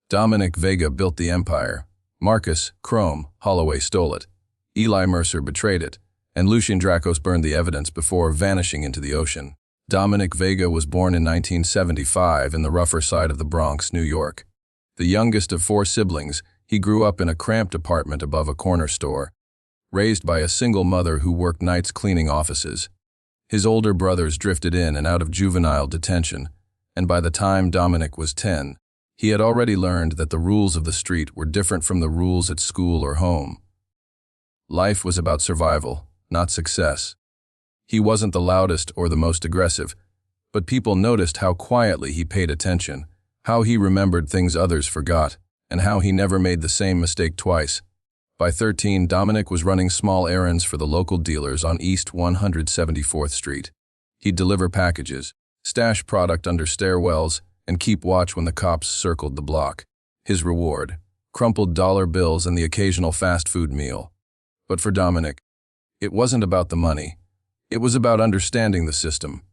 Dominic Vega built the empire. Marcus Chrome Holloway stole it. Eli Mercer betrayed it, and Lucien Dracos burned the evidence before vanishing into the ocean. Dominic Vega was born in 1975 in the rougher side of the Bronx, New York. The youngest of 4 siblings, he grew up in a cramped apartment above a corner store, raised by a single mother who worked nights cleaning offices. His older brothers drifted in and out of juvenile detention, and by the time Dominic was 10, he had already learned that the rules of the street were different from the rules at school or home. Life was about survival, not success. He wasn't the loudest or the most aggressive, but people noticed how quietly he paid attention, how he remembered things others forgot, and how he never made the same mistake twice. By 13, Dominic was running small errands for the local dealers on East 174th Street. He'd deliver packages, stash product under stairwells, and keep watch when the cops circled the block. His reward: crumpled dollar bills and the occasional fast food meal. But for Dominic, it wasn't about the money. It was about understanding the system.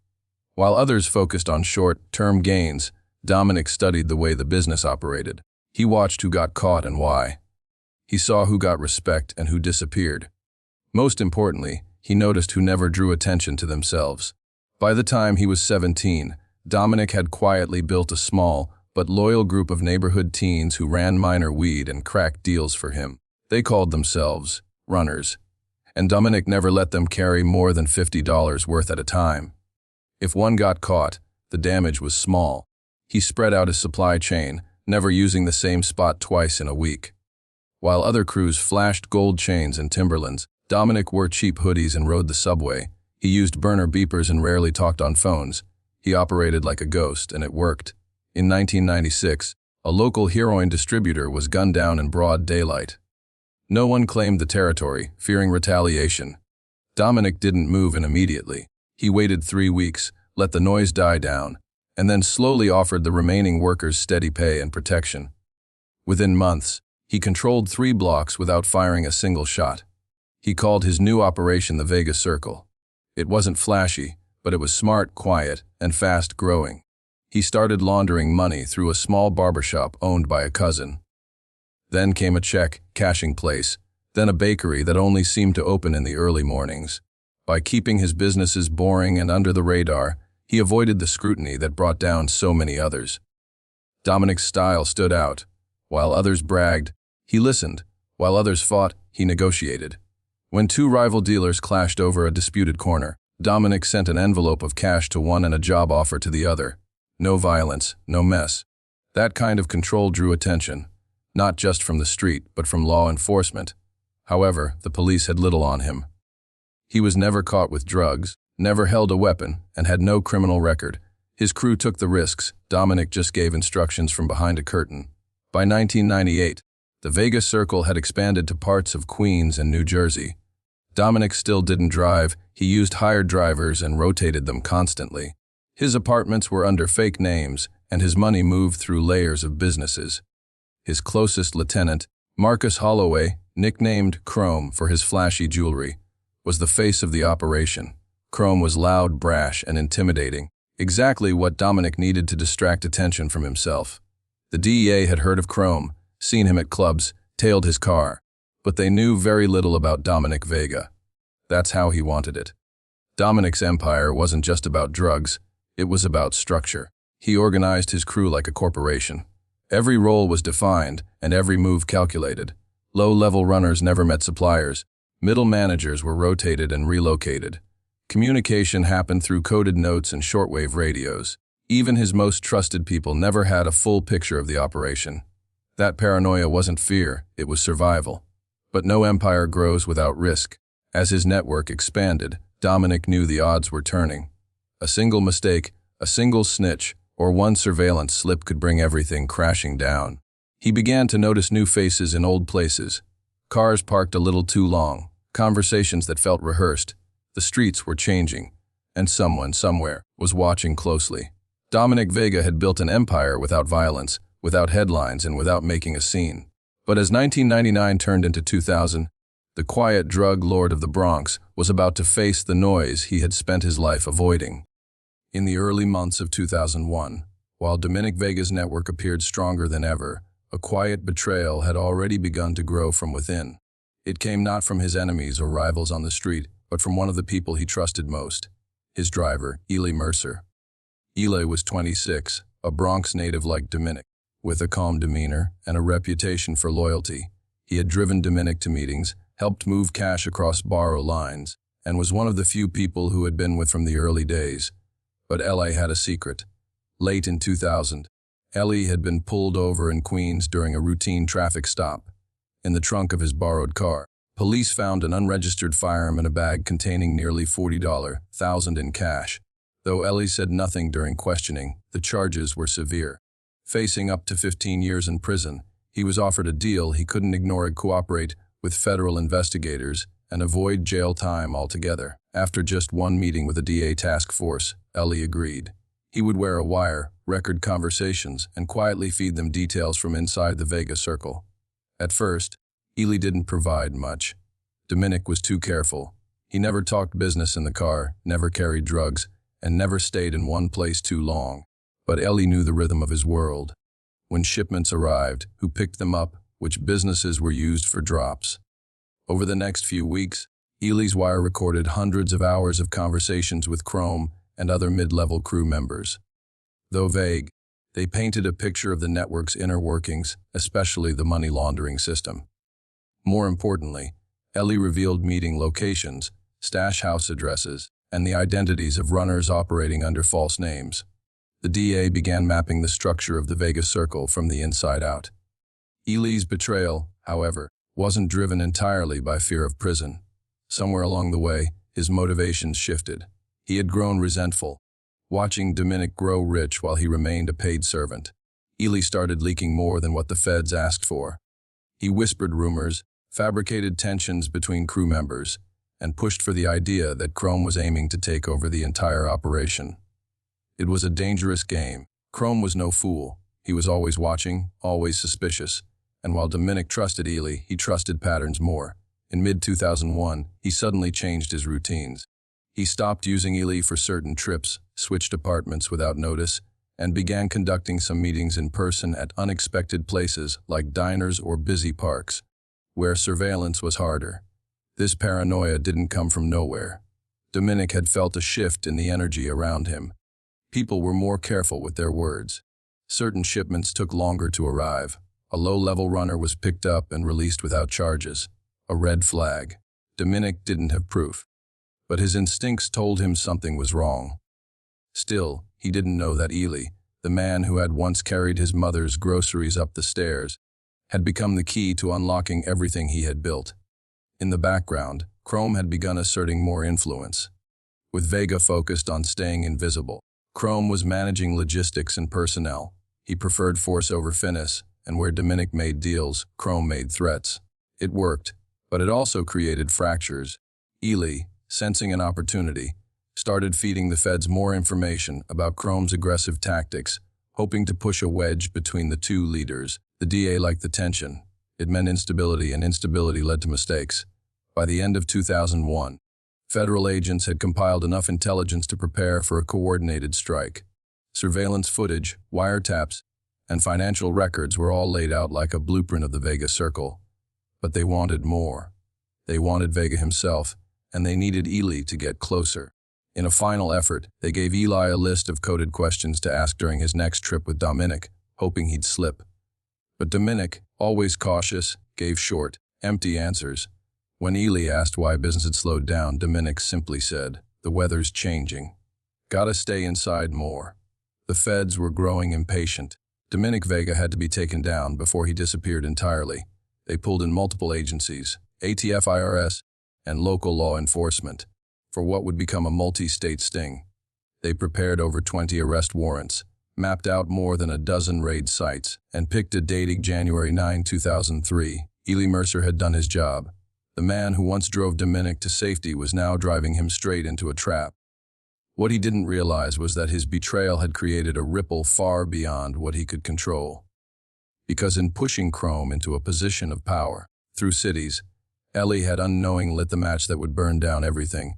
While others focused on short-term gains, Dominic studied the way the business operated. He watched who got caught and why. He saw who got respect and who disappeared. Most importantly, he noticed who never drew attention to themselves. By the time he was 17, Dominic had quietly built a small but loyal group of neighborhood teens who ran minor weed and crack deals for him. They called themselves runners, and Dominic never let them carry more than $50 worth at a time. If one got caught, the damage was small. He spread out his supply chain, never using the same spot twice in a week. While other crews flashed gold chains and Timberlands, Dominic wore cheap hoodies and rode the subway. He used burner beepers and rarely talked on phones. He operated like a ghost, and it worked. In 1996, a local heroin distributor was gunned down in broad daylight. No one claimed the territory, fearing retaliation. Dominic didn't move in immediately. He waited 3 weeks, let the noise die down, and then slowly offered the remaining workers steady pay and protection. Within months, he controlled 3 blocks without firing a single shot. He called his new operation the Vega Circle. It wasn't flashy, but it was smart, quiet, and fast-growing. He started laundering money through a small barbershop owned by a cousin. Then came a check-cashing place, then a bakery that only seemed to open in the early mornings. By keeping his businesses boring and under the radar, he avoided the scrutiny that brought down so many others. Dominic's style stood out. While others bragged, he listened. While others fought, he negotiated. When 2 rival dealers clashed over a disputed corner, Dominic sent an envelope of cash to one and a job offer to the other. No violence, no mess. That kind of control drew attention, not just from the street, but from law enforcement. However, the police had little on him. He was never caught with drugs, never held a weapon, and had no criminal record. His crew took the risks. Dominic just gave instructions from behind a curtain. By 1998, the Vega Circle had expanded to parts of Queens and New Jersey. Dominic still didn't drive. He used hired drivers and rotated them constantly. His apartments were under fake names, and his money moved through layers of businesses. His closest lieutenant, Marcus Holloway, nicknamed Chrome for his flashy jewelry, was the face of the operation. Chrome was loud, brash, and intimidating, exactly what Dominic needed to distract attention from himself. The DEA had heard of Chrome, seen him at clubs, tailed his car, but they knew very little about Dominic Vega. That's how he wanted it. Dominic's empire wasn't just about drugs, it was about structure. He organized his crew like a corporation. Every role was defined, and every move calculated. Low-level runners never met suppliers. Middle managers were rotated and relocated. Communication happened through coded notes and shortwave radios. Even his most trusted people never had a full picture of the operation. That paranoia wasn't fear, it was survival. But no empire grows without risk. As his network expanded, Dominic knew the odds were turning. A single mistake, a single snitch, or one surveillance slip could bring everything crashing down. He began to notice new faces in old places. Cars parked a little too long, conversations that felt rehearsed. The streets were changing, and someone, somewhere, was watching closely. Dominic Vega had built an empire without violence, without headlines, and without making a scene. But as 1999 turned into 2000, the quiet drug lord of the Bronx was about to face the noise he had spent his life avoiding. In the early months of 2001, while Dominic Vega's network appeared stronger than ever, A quiet betrayal had already begun to grow from within. It came not from his enemies or rivals on the street, but from one of the people he trusted most, his driver, Ely Mercer. Ely was 26, a Bronx native like Dominic. With a calm demeanor and a reputation for loyalty, he had driven Dominic to meetings, helped move cash across borrow lines, and was one of the few people who had been with from the early days. But Ely had a secret. Late in 2000, Ely had been pulled over in Queens during a routine traffic stop. In the trunk of his borrowed car, police found an unregistered firearm in a bag containing nearly $40,000 in cash. Though Ely said nothing during questioning, the charges were severe. Facing up to 15 years in prison, he was offered a deal he couldn't ignore and cooperate with federal investigators and avoid jail time altogether. After just one meeting with a DA task force, Ely agreed. He would wear a wire, record conversations, and quietly feed them details from inside the Vega circle. At first, Ely didn't provide much. Dominic was too careful. He never talked business in the car, never carried drugs, and never stayed in one place too long. But Ely knew the rhythm of his world. When shipments arrived, who picked them up, which businesses were used for drops. Over the next few weeks, Ely's wire recorded hundreds of hours of conversations with Chrome and other mid-level crew members. Though vague, they painted a picture of the network's inner workings, especially the money laundering system. More importantly, Ely revealed meeting locations, stash house addresses, and the identities of runners operating under false names. The DA began mapping the structure of the Vega circle from the inside out. Ely's betrayal, however, wasn't driven entirely by fear of prison. Somewhere along the way, his motivations shifted. He had grown resentful, watching Dominic grow rich while he remained a paid servant. Ely started leaking more than what the feds asked for. He whispered rumors, fabricated tensions between crew members, and pushed for the idea that Chrome was aiming to take over the entire operation. It was a dangerous game. Chrome was no fool. He was always watching, always suspicious. And while Dominic trusted Ely, he trusted patterns more. In mid-2001, he suddenly changed his routines. He stopped using Ely for certain trips, switched apartments without notice, and began conducting some meetings in person at unexpected places like diners or busy parks, where surveillance was harder. This paranoia didn't come from nowhere. Dominic had felt a shift in the energy around him. People were more careful with their words. Certain shipments took longer to arrive. A low-level runner was picked up and released without charges. A red flag. Dominic didn't have proof, but his instincts told him something was wrong. Still, he didn't know that Ely, the man who had once carried his mother's groceries up the stairs, had become the key to unlocking everything he had built. In the background, Chrome had begun asserting more influence. With Vega focused on staying invisible, Chrome was managing logistics and personnel. He preferred force over finesse, and where Dominic made deals, Chrome made threats. It worked, but it also created fractures. Ely, sensing an opportunity, started feeding the feds more information about Chrome's aggressive tactics, hoping to push a wedge between the two leaders. The DA liked the tension. It meant instability, and instability led to mistakes. By the end of 2001, federal agents had compiled enough intelligence to prepare for a coordinated strike. Surveillance footage, wiretaps, and financial records were all laid out like a blueprint of the Vega circle. But they wanted more. They wanted Vega himself, and they needed Ely to get closer. In a final effort, they gave Ely a list of coded questions to ask during his next trip with Dominic, hoping he'd slip. But Dominic, always cautious, gave short, empty answers. When Ely asked why business had slowed down, Dominic simply said, "The weather's changing. Gotta stay inside more." The feds were growing impatient. Dominic Vega had to be taken down before he disappeared entirely. They pulled in multiple agencies, ATF, IRS, and local law enforcement, for what would become a multi-state sting. They prepared over 20 arrest warrants, mapped out more than a dozen raid sites, and picked a date, January 9, 2003. Ely Mercer had done his job. The man who once drove Dominic to safety was now driving him straight into a trap. What he didn't realize was that his betrayal had created a ripple far beyond what he could control. Because in pushing Chrome into a position of power through cities, Ely had unknowingly lit the match that would burn down everything,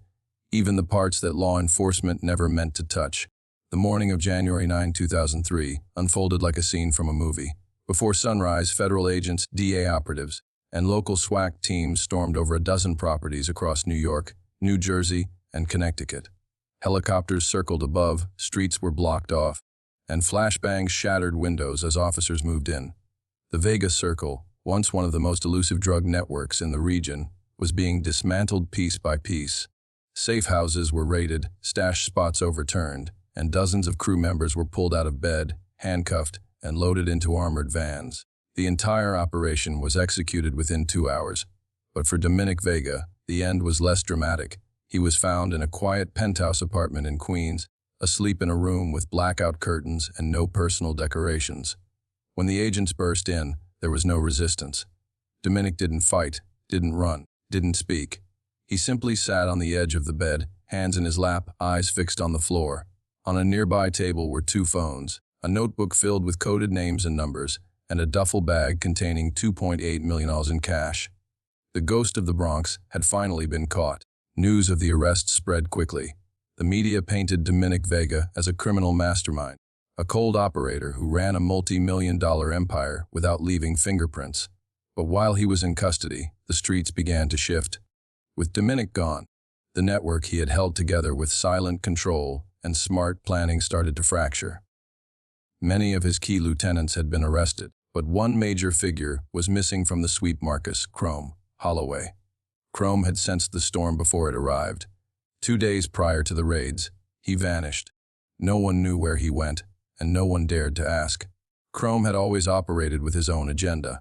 even the parts that law enforcement never meant to touch. The morning of January 9, 2003 unfolded like a scene from a movie. Before sunrise, federal agents, DA operatives, and local SWAT teams stormed over a dozen properties across New York, New Jersey, and Connecticut. Helicopters circled above, streets were blocked off, and flashbangs shattered windows as officers moved in. The Vega Circle, once one of the most elusive drug networks in the region, was being dismantled piece by piece. Safe houses were raided, stash spots overturned, and dozens of crew members were pulled out of bed, handcuffed, and loaded into armored vans. The entire operation was executed within 2 hours. But for Dominic Vega, the end was less dramatic. He was found in a quiet penthouse apartment in Queens, asleep in a room with blackout curtains and no personal decorations. When the agents burst in, there was no resistance. Dominic didn't fight, didn't run, didn't speak. He simply sat on the edge of the bed, hands in his lap, eyes fixed on the floor. On a nearby table were 2 phones, a notebook filled with coded names and numbers, and a duffel bag containing $2.8 million in cash. The ghost of the Bronx had finally been caught. News of the arrest spread quickly. The media painted Dominic Vega as a criminal mastermind, a cold operator who ran a multi-million-dollar empire without leaving fingerprints. But while he was in custody, the streets began to shift. With Dominic gone, the network he had held together with silent control and smart planning started to fracture. Many of his key lieutenants had been arrested, but one major figure was missing from the sweep: Marcus Chrome Holloway. Chrome had sensed the storm before it arrived. 2 days prior to the raids, he vanished. No one knew where he went, and no one dared to ask. Chrome had always operated with his own agenda.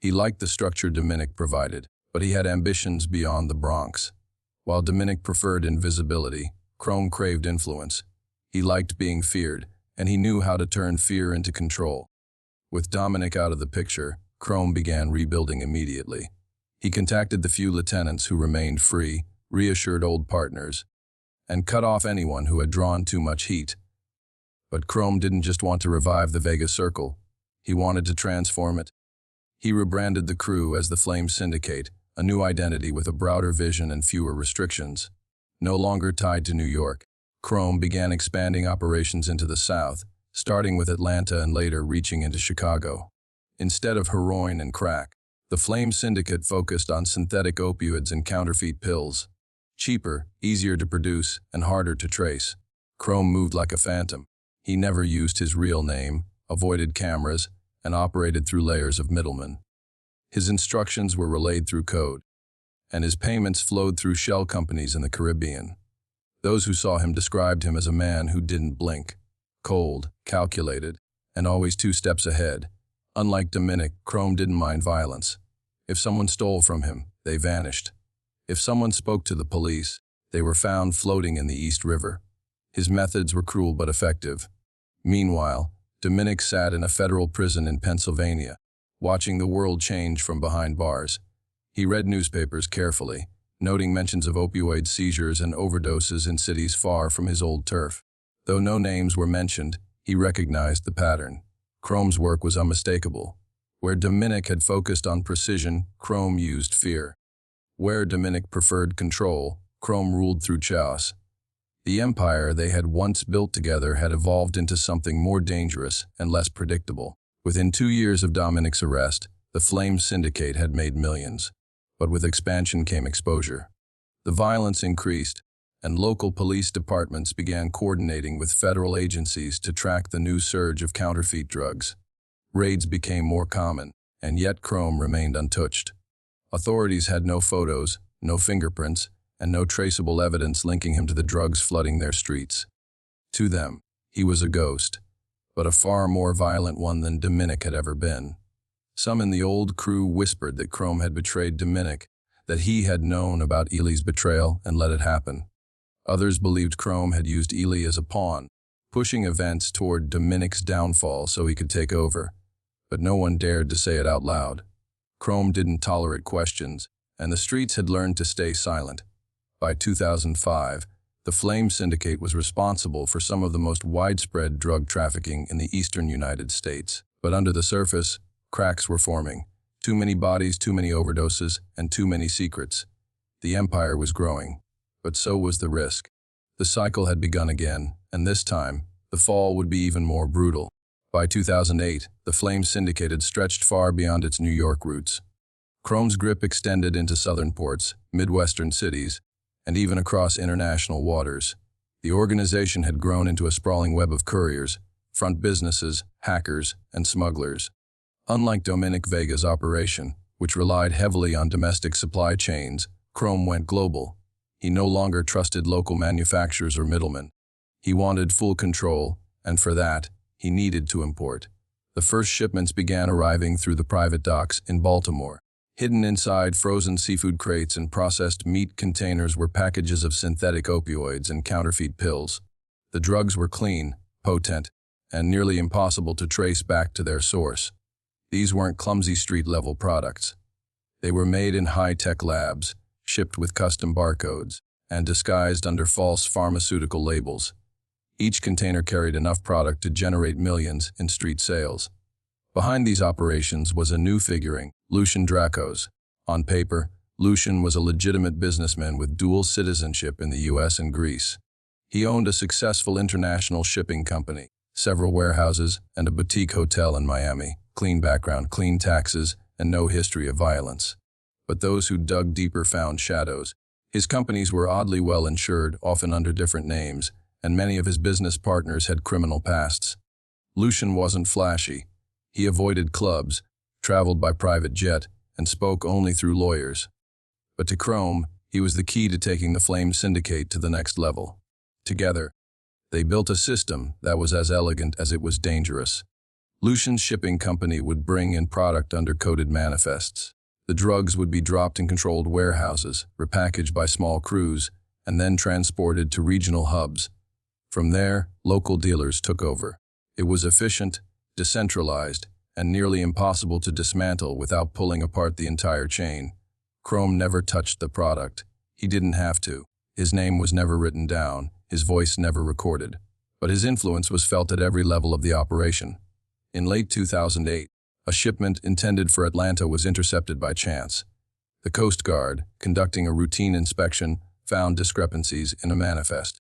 He liked the structure Dominic provided, but he had ambitions beyond the Bronx. While Dominic preferred invisibility, Chrome craved influence. He liked being feared, and he knew how to turn fear into control. With Dominic out of the picture, Chrome began rebuilding immediately. He contacted the few lieutenants who remained free, reassured old partners, and cut off anyone who had drawn too much heat. But Chrome didn't just want to revive the Vega Circle. He wanted to transform it. He rebranded the crew as the Flame Syndicate, a new identity with a broader vision and fewer restrictions. No longer tied to New York, Chrome began expanding operations into the South, starting with Atlanta and later reaching into Chicago. Instead of heroin and crack, the Flame Syndicate focused on synthetic opioids and counterfeit pills. Cheaper, easier to produce, and harder to trace. Chrome moved like a phantom. He never used his real name, avoided cameras, and operated through layers of middlemen. His instructions were relayed through code, and his payments flowed through shell companies in the Caribbean. Those who saw him described him as a man who didn't blink, cold, calculated, and always 2 steps ahead. Unlike Dominic, Chrome didn't mind violence. If someone stole from him, they vanished. If someone spoke to the police, they were found floating in the East River. His methods were cruel but effective. Meanwhile, Dominic sat in a federal prison in Pennsylvania, watching the world change from behind bars. He read newspapers carefully, noting mentions of opioid seizures and overdoses in cities far from his old turf. Though no names were mentioned, he recognized the pattern. Chrome's work was unmistakable. Where Dominic had focused on precision, Chrome used fear. Where Dominic preferred control, Chrome ruled through chaos. The empire they had once built together had evolved into something more dangerous and less predictable. Within 2 years of Dominic's arrest, the Flame Syndicate had made millions. But with expansion came exposure. The violence increased, and local police departments began coordinating with federal agencies to track the new surge of counterfeit drugs. Raids became more common, and yet Chrome remained untouched. Authorities had no photos, no fingerprints, and no traceable evidence linking him to the drugs flooding their streets. To them, he was a ghost, but a far more violent one than Dominic had ever been. Some in the old crew whispered that Chrome had betrayed Dominic, that he had known about Ely's betrayal and let it happen. Others believed Chrome had used Ely as a pawn, pushing events toward Dominic's downfall so he could take over. But no one dared to say it out loud. Chrome didn't tolerate questions, and the streets had learned to stay silent. By 2005, the Flame Syndicate was responsible for some of the most widespread drug trafficking in the eastern United States. But under the surface, cracks were forming. Too many bodies, too many overdoses, and too many secrets. The empire was growing, but so was the risk. The cycle had begun again, and this time, the fall would be even more brutal. By 2008, the flame syndicate had stretched far beyond its New York roots. Chrome's grip extended into southern ports, Midwestern cities, and even across international waters. The organization had grown into a sprawling web of couriers, front businesses, hackers, and smugglers. Unlike Dominic Vega's operation, which relied heavily on domestic supply chains, Chrome went global. He no longer trusted local manufacturers or middlemen. He wanted full control, and for that, he needed to import. The first shipments began arriving through the private docks in Baltimore. Hidden inside frozen seafood crates and processed meat containers were packages of synthetic opioids and counterfeit pills. The drugs were clean, potent, and nearly impossible to trace back to their source. These weren't clumsy street-level products. They were made in high-tech labs, shipped with custom barcodes, and disguised under false pharmaceutical labels. Each container carried enough product to generate millions in street sales. Behind these operations was a new figuring, Lucian Dracos. On paper, Lucian was a legitimate businessman with dual citizenship in the US and Greece. He owned a successful international shipping company, several warehouses, and a boutique hotel in Miami. Clean background, clean taxes, and no history of violence. But those who dug deeper found shadows. His companies were oddly well insured, often under different names, and many of his business partners had criminal pasts. Lucian wasn't flashy. He avoided clubs, traveled by private jet, and spoke only through lawyers. But to Chrome, he was the key to taking the Flame Syndicate to the next level. Together, they built a system that was as elegant as it was dangerous. Lucian's shipping company would bring in product under coded manifests. The drugs would be dropped in controlled warehouses, repackaged by small crews, and then transported to regional hubs. From there, local dealers took over. It was efficient, decentralized, and nearly impossible to dismantle without pulling apart the entire chain. Chrome never touched the product. He didn't have to. His name was never written down, his voice never recorded. But his influence was felt at every level of the operation. In late 2008, a shipment intended for Atlanta was intercepted by chance. The Coast Guard, conducting a routine inspection, found discrepancies in a manifest.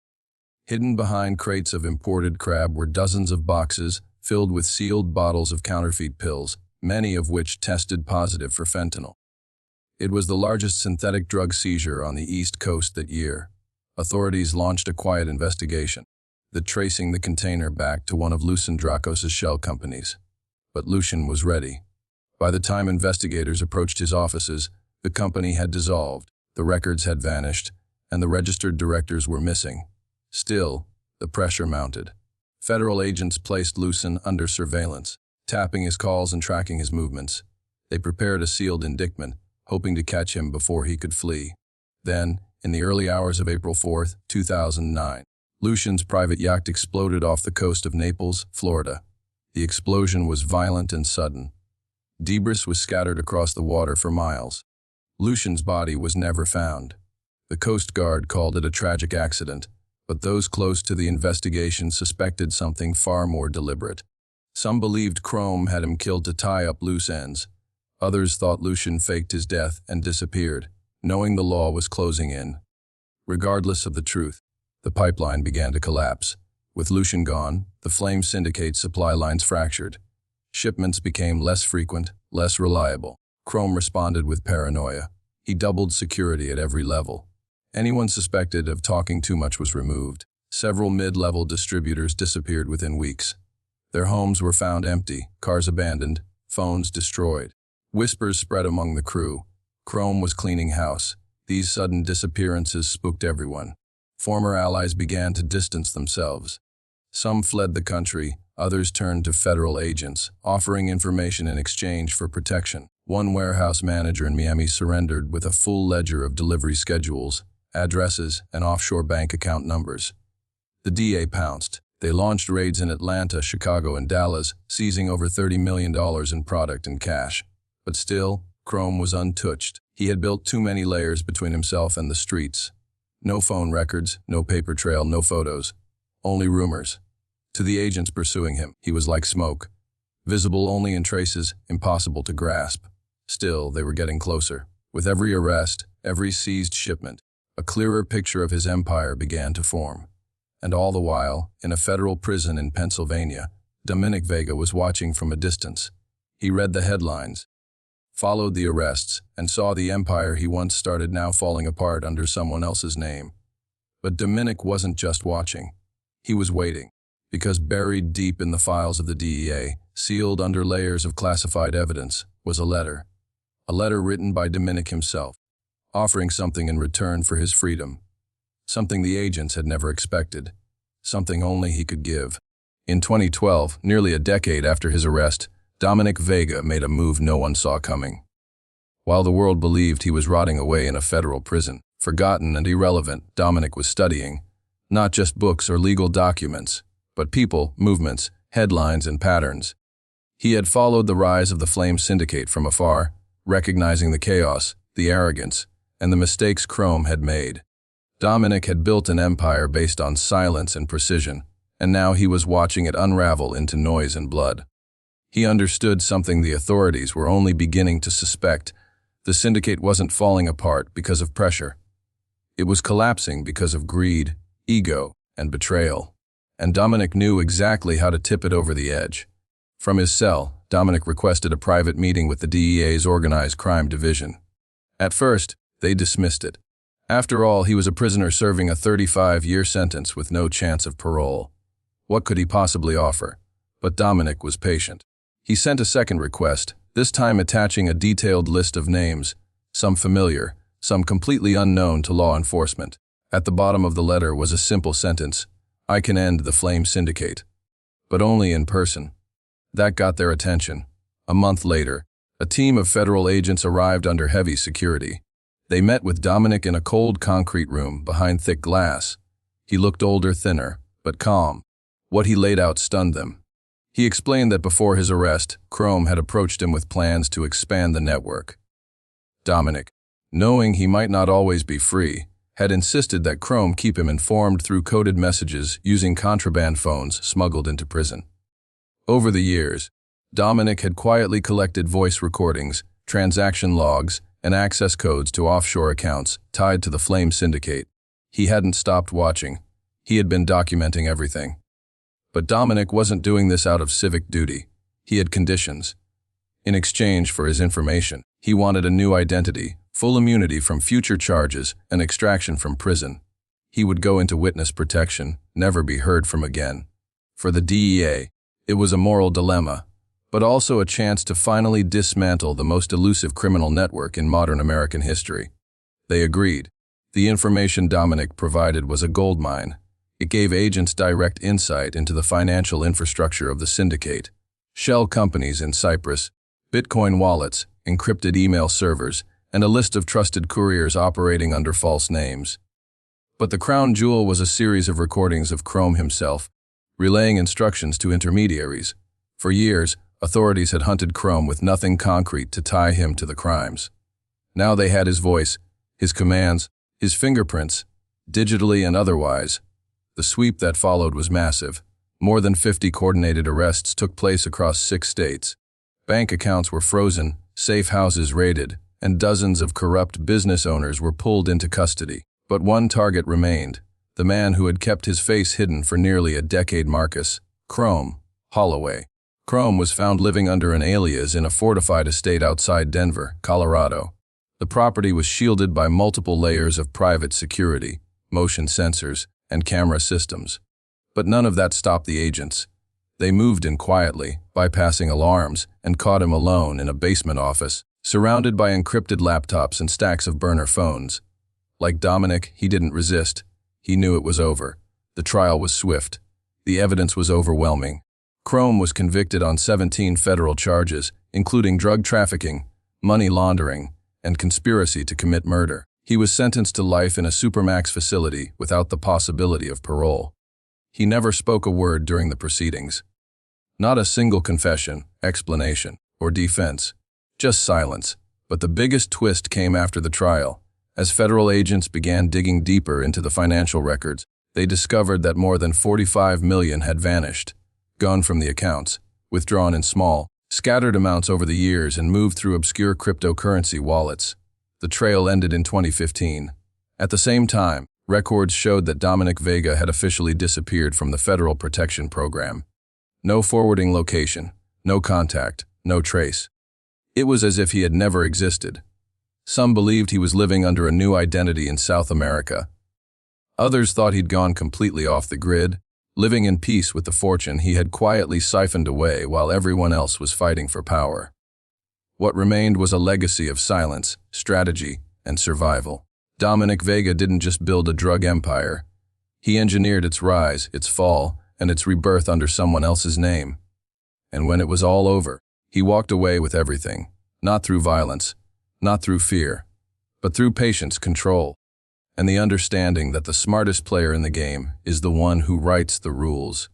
Hidden behind crates of imported crab were dozens of boxes filled with sealed bottles of counterfeit pills, many of which tested positive for fentanyl. It was the largest synthetic drug seizure on the East Coast that year. Authorities launched a quiet investigation, tracing the container back to one of Lucian Dracos' shell companies. But Lucian was ready. By the time investigators approached his offices, the company had dissolved, the records had vanished, and the registered directors were missing. Still, the pressure mounted. Federal agents placed Lucian under surveillance, tapping his calls and tracking his movements. They prepared a sealed indictment, hoping to catch him before he could flee. Then, in the early hours of April 4, 2009, Lucian's private yacht exploded off the coast of Naples, Florida. The explosion was violent and sudden. Debris was scattered across the water for miles. Lucian's body was never found. The Coast Guard called it a tragic accident, but those close to the investigation suspected something far more deliberate. Some believed Chrome had him killed to tie up loose ends. Others thought Lucian faked his death and disappeared, knowing the law was closing in. Regardless of the truth, the pipeline began to collapse. With Lucian gone, the Flame Syndicate supply lines fractured. Shipments became less frequent, less reliable. Chrome responded with paranoia. He doubled security at every level. Anyone suspected of talking too much was removed. Several mid-level distributors disappeared within weeks. Their homes were found empty, cars abandoned, phones destroyed. Whispers spread among the crew. Chrome was cleaning house. These sudden disappearances spooked everyone. Former allies began to distance themselves. Some fled the country, others turned to federal agents, offering information in exchange for protection. One warehouse manager in Miami surrendered with a full ledger of delivery schedules, addresses, and offshore bank account numbers. The DA pounced. They launched raids in Atlanta, Chicago, and Dallas, seizing over $30 million in product and cash. But still, Chrome was untouched. He had built too many layers between himself and the streets. No phone records, no paper trail, no photos. Only rumors. To the agents pursuing him, he was like smoke. Visible only in traces, impossible to grasp. Still, they were getting closer. With every arrest, every seized shipment, a clearer picture of his empire began to form. And all the while, in a federal prison in Pennsylvania, Dominic Vega was watching from a distance. He read the headlines, followed the arrests, and saw the empire he once started now falling apart under someone else's name. But Dominic wasn't just watching. He was waiting, because buried deep in the files of the DEA, sealed under layers of classified evidence, was a letter. A letter written by Dominic himself, offering something in return for his freedom. Something the agents had never expected. Something only he could give. In 2012, nearly a decade after his arrest, Dominic Vega made a move no one saw coming. While the world believed he was rotting away in a federal prison, forgotten and irrelevant, Dominic was studying, not just books or legal documents, but people, movements, headlines, and patterns. He had followed the rise of the Flame Syndicate from afar, recognizing the chaos, the arrogance, and the mistakes Chrome had made. Dominic had built an empire based on silence and precision, and now he was watching it unravel into noise and blood. He understood something the authorities were only beginning to suspect. The syndicate wasn't falling apart because of pressure. It was collapsing because of greed, ego, and betrayal. And Dominic knew exactly how to tip it over the edge. From his cell, Dominic requested a private meeting with the DEA's Organized Crime Division. At first, they dismissed it. After all, he was a prisoner serving a 35-year sentence with no chance of parole. What could he possibly offer? But Dominic was patient. He sent a second request, this time attaching a detailed list of names, some familiar, some completely unknown to law enforcement. At the bottom of the letter was a simple sentence: "I can end the Flame Syndicate." But only in person. That got their attention. A month later, a team of federal agents arrived under heavy security. They met with Dominic in a cold concrete room behind thick glass. He looked older, thinner, but calm. What he laid out stunned them. He explained that before his arrest, Chrome had approached him with plans to expand the network. Dominic, knowing he might not always be free, had insisted that Chrome keep him informed through coded messages using contraband phones smuggled into prison. Over the years, Dominic had quietly collected voice recordings, transaction logs, and access codes to offshore accounts tied to the Flame Syndicate. He hadn't stopped watching. He had been documenting everything. But Dominic wasn't doing this out of civic duty. He had conditions. In exchange for his information, he wanted a new identity, full immunity from future charges, and extraction from prison. He would go into witness protection, never be heard from again. For the DEA, it was a moral dilemma, but also a chance to finally dismantle the most elusive criminal network in modern American history. They agreed. The information Dominic provided was a goldmine. It gave agents direct insight into the financial infrastructure of the syndicate. Shell companies in Cyprus, Bitcoin wallets, encrypted email servers, and a list of trusted couriers operating under false names. But the crown jewel was a series of recordings of Chrome himself, relaying instructions to intermediaries. For years, authorities had hunted Chrome with nothing concrete to tie him to the crimes. Now they had his voice, his commands, his fingerprints, digitally and otherwise. The sweep that followed was massive. More than 50 coordinated arrests took place across 6 states. Bank accounts were frozen, safe houses raided, and dozens of corrupt business owners were pulled into custody. But one target remained, the man who had kept his face hidden for nearly a decade: Marcus Chrome Holloway. Chrome was found living under an alias in a fortified estate outside Denver, Colorado. The property was shielded by multiple layers of private security, motion sensors, and camera systems. But none of that stopped the agents. They moved in quietly, bypassing alarms, and caught him alone in a basement office, surrounded by encrypted laptops and stacks of burner phones. Like Dominic, he didn't resist. He knew it was over. The trial was swift. The evidence was overwhelming. Chrome was convicted on 17 federal charges, including drug trafficking, money laundering, and conspiracy to commit murder. He was sentenced to life in a supermax facility without the possibility of parole. He never spoke a word during the proceedings. Not a single confession, explanation, or defense. Just silence. But the biggest twist came after the trial. As federal agents began digging deeper into the financial records, they discovered that more than $45 million had vanished, gone from the accounts, withdrawn in small, scattered amounts over the years and moved through obscure cryptocurrency wallets. The trail ended in 2015. At the same time, records showed that Dominic Vega had officially disappeared from the Federal Protection Program. No forwarding location, no contact, no trace. It was as if he had never existed. Some believed he was living under a new identity in South America. Others thought he'd gone completely off the grid, living in peace with the fortune he had quietly siphoned away while everyone else was fighting for power. What remained was a legacy of silence, strategy, and survival. Dominic Vega didn't just build a drug empire. He engineered its rise, its fall, and its rebirth under someone else's name. And when it was all over, he walked away with everything, not through violence, not through fear, but through patience, control, and the understanding that the smartest player in the game is the one who writes the rules,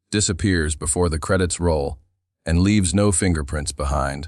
disappears before the credits roll, and leaves no fingerprints behind.